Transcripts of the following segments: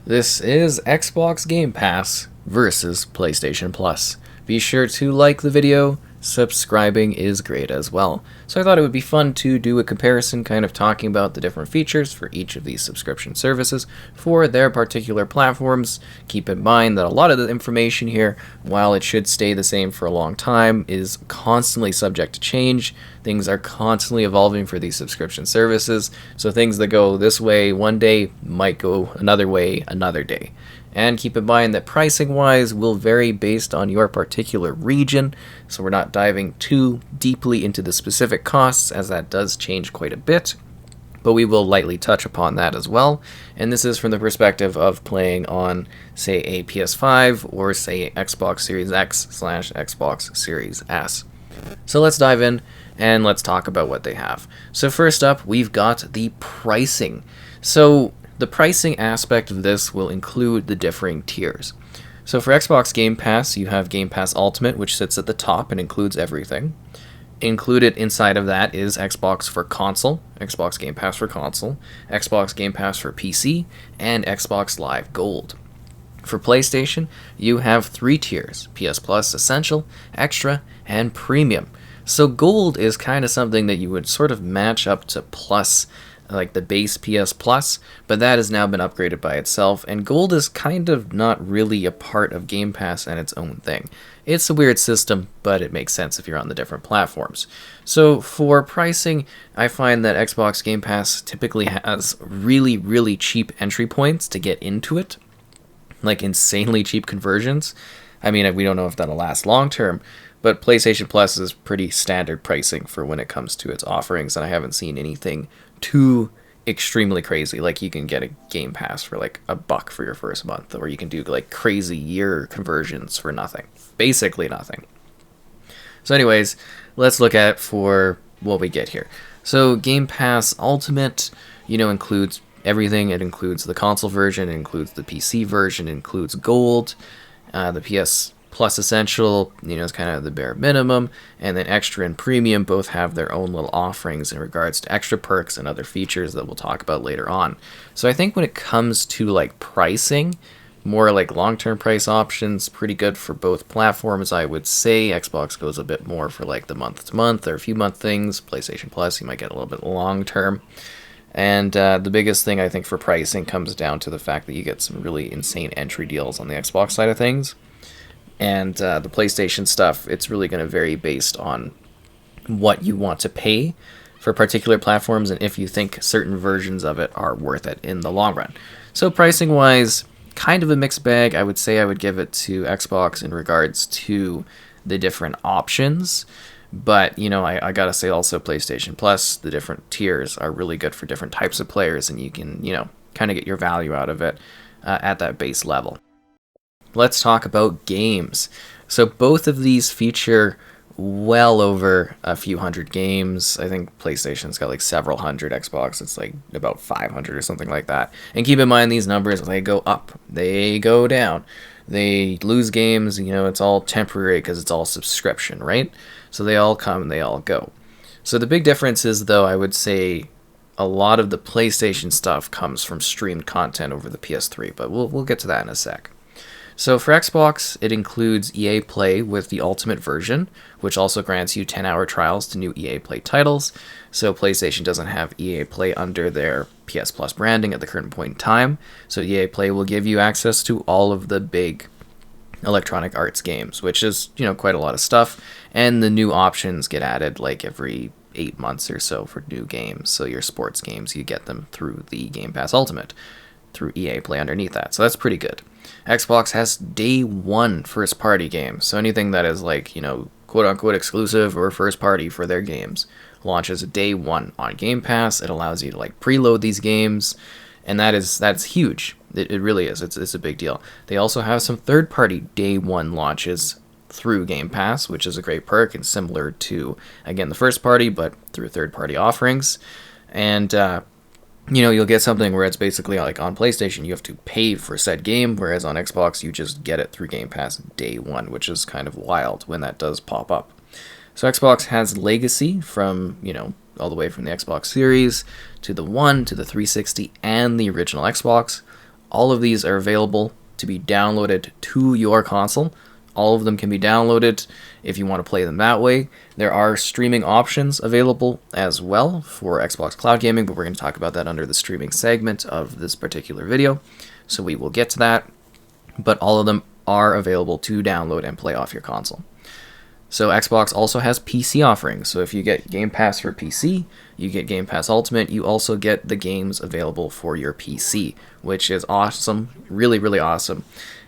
This is Xbox Game Pass versus PlayStation Plus. Be sure to like the video, subscribing is great as well. So I thought it would be fun to do a comparison, kind of talking about the different features for each of these subscription services for their particular platforms. Keep in mind that a lot of the information here, while it should stay the same for a long time, is constantly subject to change. Things are constantly evolving for these subscription services, so things that go this way one day might go another way another day. And keep in mind that pricing-wise will vary based on your particular region, so we're not diving too deeply into the specific costs, as that does change quite a bit, but we will lightly touch upon that as well. And this is from the perspective of playing on, say, a PS5 or, say, Xbox Series X/Xbox Series S. So let's dive in and let's talk about what they have. So first up, we've got the pricing. So the pricing aspect of this will include the differing tiers. So for Xbox Game Pass, you have Game Pass Ultimate, which sits at the top and includes everything. Included inside of that is Xbox for console, Xbox Game Pass for console, Xbox Game Pass for PC, and Xbox Live Gold. For PlayStation, you have three tiers: PS Plus, Essential, Extra, and Premium. So Gold is kind of something that you would sort of match up to Plus, like the base PS Plus, but that has now been upgraded by itself, and Gold is kind of not really a part of Game Pass and its own thing. It's a weird system, but it makes sense if you're on the different platforms. So for pricing, I find that Xbox Game Pass typically has really, really cheap entry points to get into it, like insanely cheap conversions. I mean, we don't know if that'll last long term, but PlayStation Plus is pretty standard pricing for when it comes to its offerings, and I haven't seen anything too extremely crazy. Like, you can get a Game Pass for like $1 for your first month, or you can do like crazy year conversions for nothing, basically nothing. So anyways, let's look at for what we get here. So Game Pass Ultimate, includes everything. It includes the console version, it includes the PC version, it includes Gold, the PS Plus Essential, is kind of the bare minimum, and then Extra and Premium both have their own little offerings in regards to extra perks and other features that we'll talk about later on. So I think when it comes to like pricing, more like long-term price options, pretty good for both platforms, I would say. Xbox goes a bit more for like the month-to-month or a few month things. PlayStation Plus, you might get a little bit long-term. And the biggest thing I think for pricing comes down to the fact that you get some really insane entry deals on the Xbox side of things. And the PlayStation stuff, it's really going to vary based on what you want to pay for particular platforms and if you think certain versions of it are worth it in the long run. So pricing-wise, kind of a mixed bag. I would say I would give it to Xbox in regards to the different options. But, I gotta say also PlayStation Plus, the different tiers are really good for different types of players, and you can, kind of get your value out of it at that base level. Let's talk about games. So both of these feature well over a few hundred games. I think PlayStation's got like several hundred. Xbox, it's like about 500 or something like that. And keep in mind, these numbers, they go up, they go down, they lose games, it's all temporary because it's all subscription, right? So they all come and they all go. So the big difference is, though, I would say a lot of the PlayStation stuff comes from streamed content over the PS3, but we'll get to that in a sec. So for Xbox, it includes EA Play with the Ultimate version, which also grants you 10-hour trials to new EA Play titles. So PlayStation doesn't have EA Play under their PS Plus branding at the current point in time. So EA Play will give you access to all of the big Electronic Arts games, which is, quite a lot of stuff. And the new options get added like every 8 months or so for new games. So your sports games, you get them through the Game Pass Ultimate, through EA Play underneath that. So that's pretty good. Xbox has day one first party games. So anything that is like, quote unquote exclusive or first party for their games launches day one on Game Pass. It allows you to like preload these games, and that's huge. It really is. It's a big deal. They also have some third party day one launches through Game Pass, which is a great perk and similar to, again, the first party, but through third party offerings. And you'll get something where it's basically like on PlayStation, you have to pay for said game, whereas on Xbox, you just get it through Game Pass day one, which is kind of wild when that does pop up. So Xbox has Legacy from, all the way from the Xbox Series to the One, to the 360, and the original Xbox, All of these are available to be downloaded to your console. All of them can be downloaded if you want to play them that way. There are streaming options available as well for Xbox Cloud Gaming, but we're going to talk about that under the streaming segment of this particular video, so we will get to that. But all of them are available to download and play off your console. So Xbox also has PC offerings. So if you get Game Pass for PC, you get Game Pass Ultimate, you also get the games available for your PC, which is awesome, really, really awesome,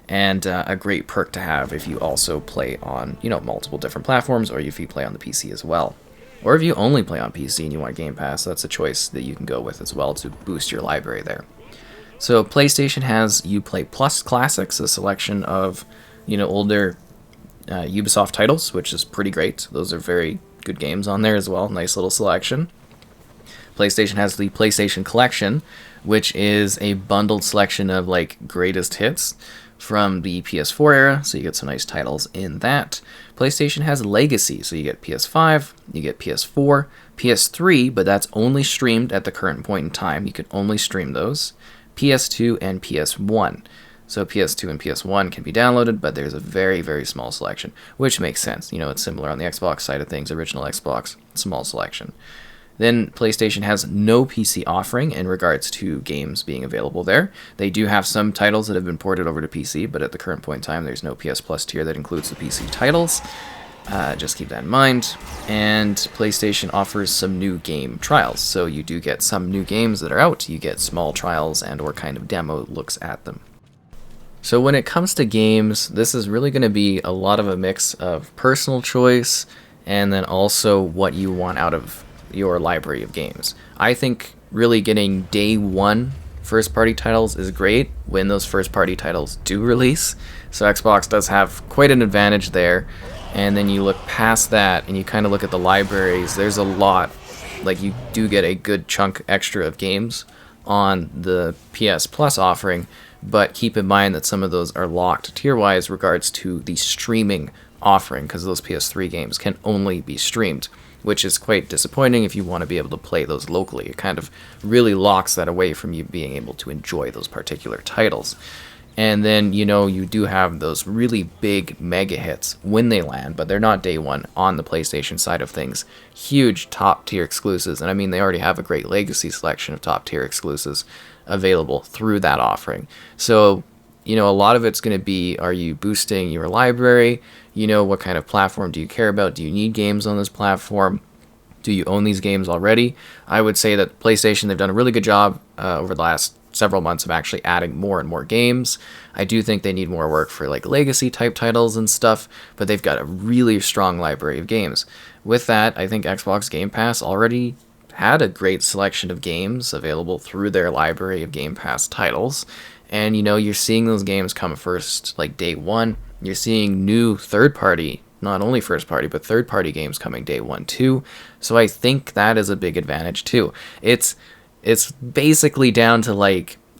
and a great perk to have if you also play on, multiple different platforms, or if you play on the PC as well. Or if you only play on PC and you want Game Pass, that's a choice that you can go with as well to boost your library there. So PlayStation has Uplay Plus Classics, a selection of, older Ubisoft titles, which is pretty great. Those are very good games on there as well. Nice little selection. PlayStation has the PlayStation Collection, which is a bundled selection of greatest hits from the PS4 era, so you get some nice titles in that. PlayStation has Legacy, so you get PS5, you get PS4, PS3, but that's only streamed at the current point in time. You can only stream those. PS2 and PS1. So PS2 and PS1 can be downloaded, but there's a very, very small selection, which makes sense. It's similar on the Xbox side of things, original Xbox, small selection. Then PlayStation has no PC offering in regards to games being available there. They do have some titles that have been ported over to PC, but at the current point in time, there's no PS Plus tier that includes the PC titles. Just keep that in mind. And PlayStation offers some new game trials. So you do get some new games that are out. You get small trials and or kind of demo looks at them. So when it comes to games, this is really going to be a lot of a mix of personal choice and then also what you want out of your library of games. I think really getting day one first-party titles is great when those first-party titles do release. So Xbox does have quite an advantage there. And then you look past that and you kind of look at the libraries. There's a lot. You do get a good chunk extra of games on the PS Plus offering, but keep in mind that some of those are locked tier-wise regards to the streaming offering, because those PS3 games can only be streamed, which is quite disappointing if you want to be able to play those locally. It kind of really locks that away from you being able to enjoy those particular titles. And then, you do have those really big mega hits when they land, but they're not day one on the PlayStation side of things. Huge top-tier exclusives, and I mean, they already have a great legacy selection of top-tier exclusives available through that offering. So, a lot of it's going to be, are you boosting your library? What kind of platform do you care about? Do you need games on this platform? Do you own these games already? I would say that PlayStation, they've done a really good job over the last several months of actually adding more and more games. I do think they need more work for legacy type titles and stuff, but they've got a really strong library of games. With that, I think Xbox Game Pass already had a great selection of games available through their library of Game Pass titles. And you're seeing those games come first, day one. You're seeing new third-party, not only first-party, but third-party games coming day one too. So I think that is a big advantage too. It's basically down to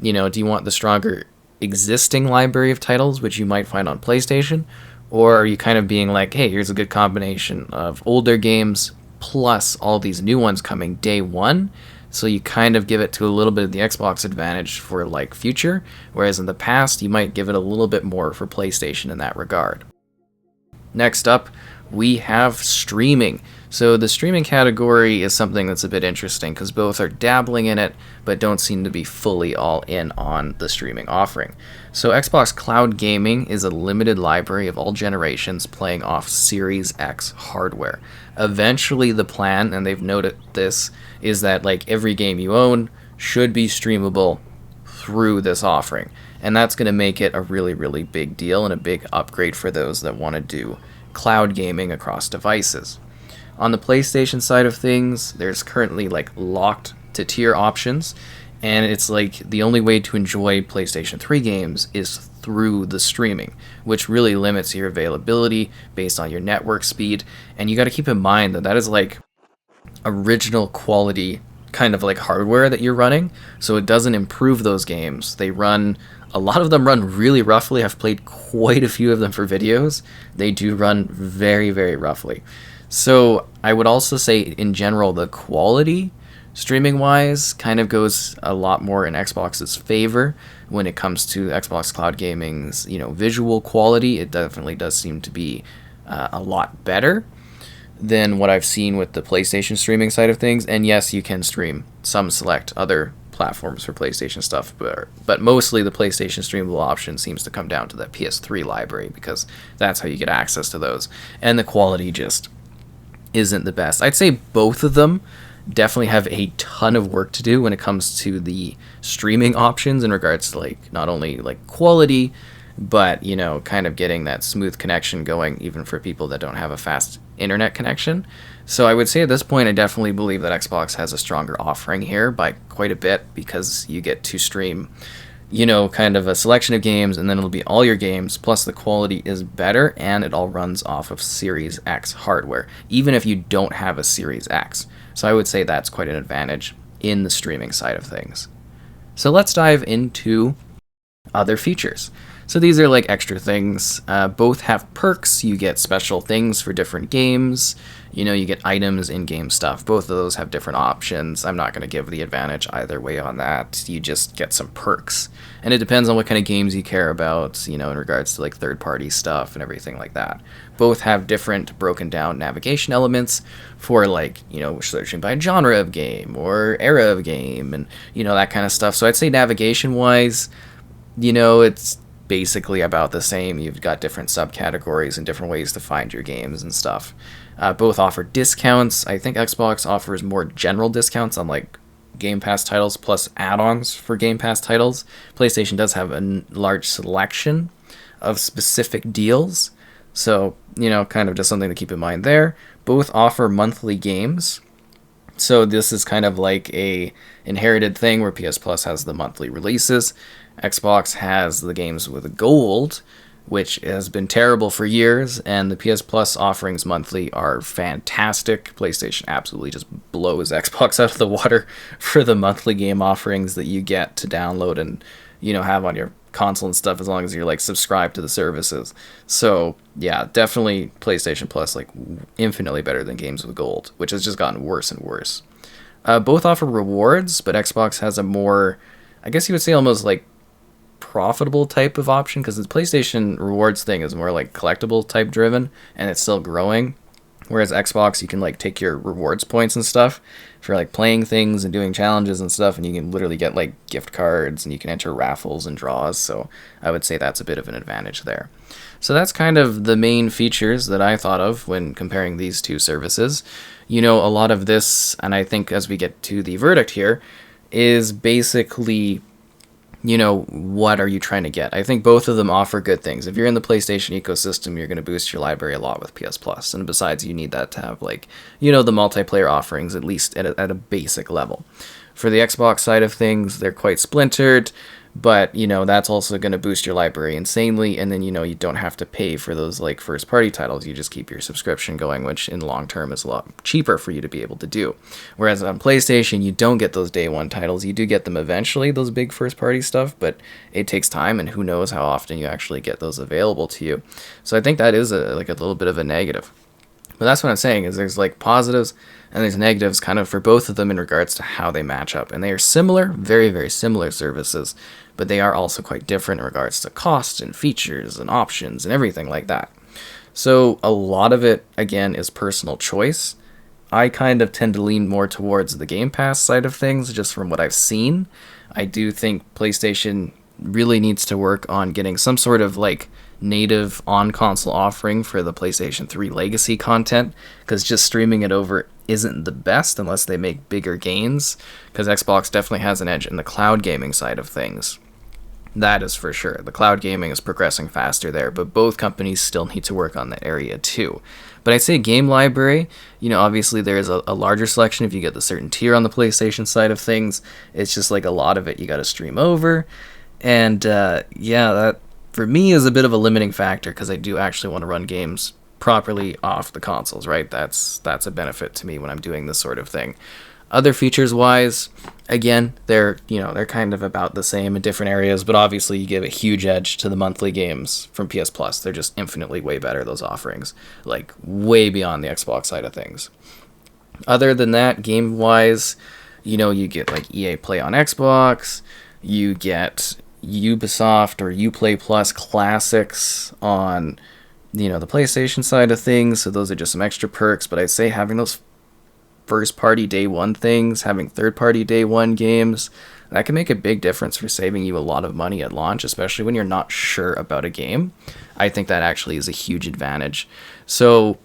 do you want the stronger existing library of titles, which you might find on PlayStation, or are you kind of being hey, here's a good combination of older games plus all these new ones coming day one? So you kind of give it to a little bit of the Xbox advantage for future, whereas in the past you might give it a little bit more for PlayStation in that regard. Next up, we have streaming. So the streaming category is something that's a bit interesting because both are dabbling in it, but don't seem to be fully all in on the streaming offering. So Xbox Cloud Gaming is a limited library of all generations playing off Series X hardware. Eventually the plan, and they've noted this, is that every game you own should be streamable through this offering. And that's going to make it a really, really big deal and a big upgrade for those that want to do cloud gaming across devices. On the PlayStation side of things, there's currently locked to tier options, and it's the only way to enjoy PlayStation 3 games is through the streaming, which really limits your availability based on your network speed. And you got to keep in mind that that is original quality kind of hardware that you're running, so it doesn't improve those games. A lot of them run really roughly. I've played quite a few of them for videos. They do run very, very roughly. So I would also say in general the quality streaming wise kind of goes a lot more in Xbox's favor when it comes to Xbox Cloud Gaming's, visual quality, it definitely does seem to be a lot better than what I've seen with the PlayStation streaming side of things. And yes, you can stream some select other platforms for PlayStation stuff, but mostly the PlayStation streamable option seems to come down to that PS3 library, because that's how you get access to those. And the quality just isn't the best. I'd say both of them definitely have a ton of work to do when it comes to the streaming options in regards to like not only like quality, but kind of getting that smooth connection going even for people that don't have a fast internet connection. So I would say at this point I definitely believe that Xbox has a stronger offering here by quite a bit, because you get to stream kind of a selection of games, and then it'll be all your games, plus the quality is better, and it all runs off of Series X hardware, even if you don't have a Series X. So I would say that's quite an advantage in the streaming side of things. So let's dive into other features. So these are like extra things. Both have perks. You get special things for different games. You get items, in-game stuff. Both of those have different options. I'm not going to give the advantage either way on that. You just get some perks. And it depends on what kind of games you care about, in regards to like third-party stuff and everything like that. Both have different broken down navigation elements for like, searching by genre of game or era of game and, that kind of stuff. So I'd say navigation-wise, it's basically about the same. You've got different subcategories and different ways to find your games and stuff. Both offer discounts. I think Xbox offers more general discounts on like Game Pass titles plus add-ons for Game Pass titles. PlayStation does have a large selection of specific deals. So, kind of just something to keep in mind there. Both offer monthly games. So this is kind of like a inherited thing where PS Plus has the monthly releases. Xbox has the games with gold, which has been terrible for years, and the PS Plus offerings monthly are fantastic. PlayStation absolutely just blows Xbox out of the water for the monthly game offerings that you get to download and, have on your console and stuff, as long as you're like subscribed to the services. So yeah, definitely PlayStation Plus like infinitely better than games with gold, which has just gotten worse and worse. Both offer rewards, but Xbox has a more, I guess you would say, almost like profitable type of option, because the PlayStation rewards thing is more like collectible type driven, and it's still growing, whereas Xbox, you can like take your rewards points and stuff for like playing things and doing challenges and stuff, and you can literally get like gift cards, and you can enter raffles and draws. So I would say that's a bit of an advantage there. So that's kind of the main features that I thought of when comparing these two services. A lot of this, and I think as we get to the verdict here, is basically what are you trying to get? I think both of them offer good things. If you're in the PlayStation ecosystem, you're going to boost your library a lot with PS Plus. And besides, you need that to have like, the multiplayer offerings, at least at a basic level. For the Xbox side of things, they're quite splintered, but, that's also going to boost your library insanely. And then, you don't have to pay for those like first party titles. You just keep your subscription going, which in the long term is a lot cheaper for you to be able to do. Whereas on PlayStation, you don't get those day one titles. You do get them eventually, those big first party stuff, but it takes time, and who knows how often you actually get those available to you. So I think that is a little bit of a negative. But that's what I'm saying, is there's like positives and there's negatives kind of for both of them in regards to how they match up. And they are similar, very, very similar services, but they are also quite different in regards to cost and features and options and everything like that. So a lot of it, again, is personal choice. I kind of tend to lean more towards the Game Pass side of things, just from what I've seen. I do think PlayStation really needs to work on getting some sort of like native on-console offering for the PlayStation 3 legacy content, because just streaming it over isn't the best unless they make bigger gains, because Xbox definitely has an edge in the cloud gaming side of things. That is for sure. The cloud gaming is progressing faster there, but both companies still need to work on that area too. But I'd say game library, obviously there is a larger selection if you get the certain tier on the PlayStation side of things. It's just like a lot of it you got to stream over. And that for me is a bit of a limiting factor, because I do actually want to run games properly off the consoles, right? That's a benefit to me when I'm doing this sort of thing. Other features wise, again, they're kind of about the same in different areas, but obviously you give a huge edge to the monthly games from PS Plus. They're just infinitely way better, those offerings, like way beyond the Xbox side of things. Other than that, game wise, you get like EA Play on Xbox, you get Ubisoft or Uplay Plus classics on, the PlayStation side of things. So those are just some extra perks. But I'd say having those first party day one things, having third party day one games, that can make a big difference for saving you a lot of money at launch, especially when you're not sure about a game. I think that actually is a huge advantage. So,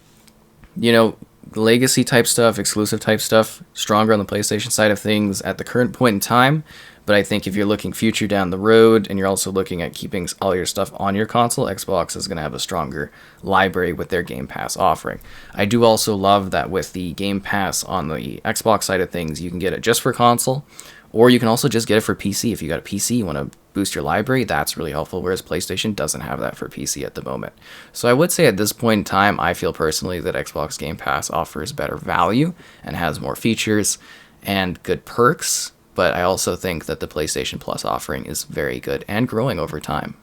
legacy type stuff, exclusive type stuff, stronger on the PlayStation side of things at the current point in time. But I think if you're looking future down the road and you're also looking at keeping all your stuff on your console, Xbox is going to have a stronger library with their Game Pass offering. I do also love that with the Game Pass on the Xbox side of things, you can get it just for console, or you can also just get it for PC. If you got a PC, you want to boost your library, that's really helpful, whereas PlayStation doesn't have that for PC at the moment. So I would say at this point in time, I feel personally that Xbox Game Pass offers better value and has more features and good perks, but I also think that the PlayStation Plus offering is very good and growing over time.